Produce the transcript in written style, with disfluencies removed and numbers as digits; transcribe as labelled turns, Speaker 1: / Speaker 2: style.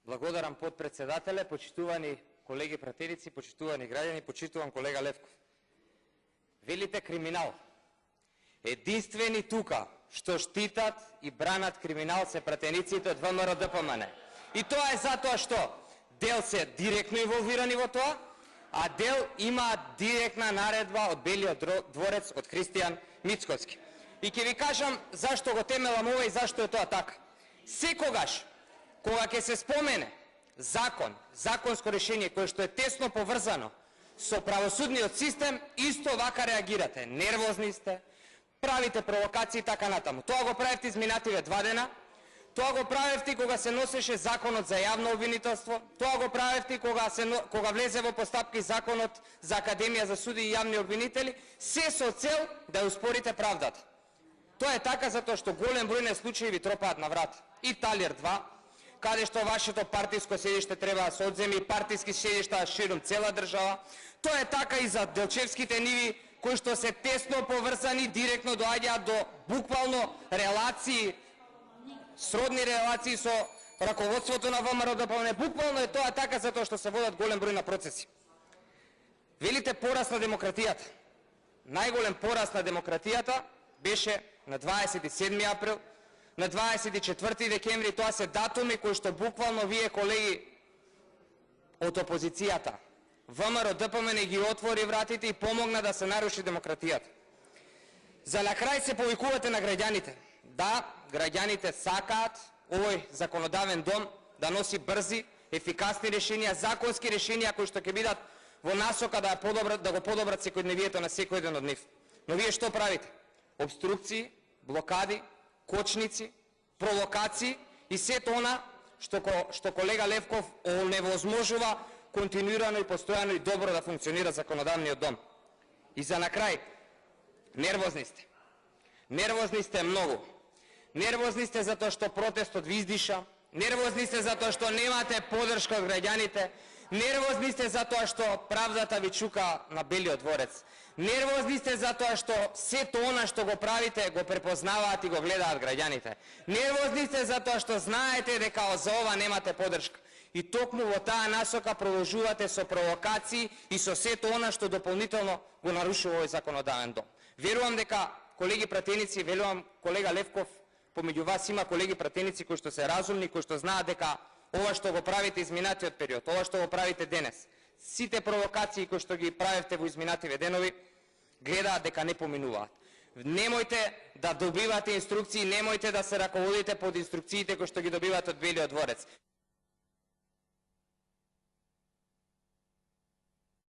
Speaker 1: Благодарам подпредседателе, почитувани колеги пратеници, почитувани граѓани, почитуван колега Левков. Велите криминал. Единствени тука што штитат и бранат криминал се пратениците од ВМРО ДПМН. И тоа е затоа што дел се директно инволвирани во тоа, а дел има директна наредба од Белиот дворец од Христијан Мицкоски. И ќе ви кажам зашто го темелам ова и зашто е тоа така. Секогаш кога ќе се спомене закон, законско решение кое што е тесно поврзано со правосудниот систем, исто вака реагирате. Нервозни сте, правите провокации и така натаму. Тоа го правевте изминативе 2 дена, тоа го правевте кога се носеше законот за јавно обвинителство, тоа го правевте кога влезе во постапки законот за Академија за суди и јавни обвинители, се со цел да ја успорите правдата. Тоа е така затоа што голем број на случаи ви тропаат на врат. И Талер 2, каде што вашето партиско седиште треба да се одземи, партиски седишта ширум цела држава. Тоа е така и за Делчевските ниви, кои што се тесно поврзани, директно доаѓаат до буквално релации, сродни релации со раководството на ВМРО ДПМН. Буквално е тоа така затоа што се водат голем број на процеси. Велите пораст на демократијата. Најголем пораст на демократијата беше на 27 април, на 24 декември, тоа се датуми кои што буквално вие, колеги од опозицијата, ВМРО ДПМН ги отвори вратите и помогна да се наруши демократијата. За на крај се повикувате на граѓаните. Да, граѓаните сакаат овој законодавен дом да носи брзи, ефикасни решенија, законски решенија кои што ќе бидат во насока да го подобрат секојдневието на секој еден од нив. Но вие што правите? Обструкции, блокади, кочници, провокации и сето она што колега Левков оневозможува континуирано и постојано и добро да функционира законодавниот дом. И за на крај, нервозни сте. Нервозни сте многу. Нервозни сте затоа што протестот ви издиша, нервозни сте затоа што немате поддршка од граѓаните, нервозни сте затоа што правдата ви чука на Белиот дворец. Нервозни сте затоа што сето она што го правите го препознаваат и го гледаат граѓаните. Нервозни сте затоа што знаете дека за ова немате поддршка. И токму во таа насока продолжувате со провокации и со сето она што дополнително го нарушува овој законодавен дом. Верувам дека, колеги пратеници, верувам колега Левков, помеѓу вас има колеги пратеници кои што се разумни, кои што знаат дека ова што го правите изминатиот период, ова што го правите денес, сите провокации кои што ги правевте во изминативе денови, гледаат дека не поминуваат. Немојте да добивате инструкции, немојте да се раководите под инструкциите кои што ги добивате од Белиот дворец.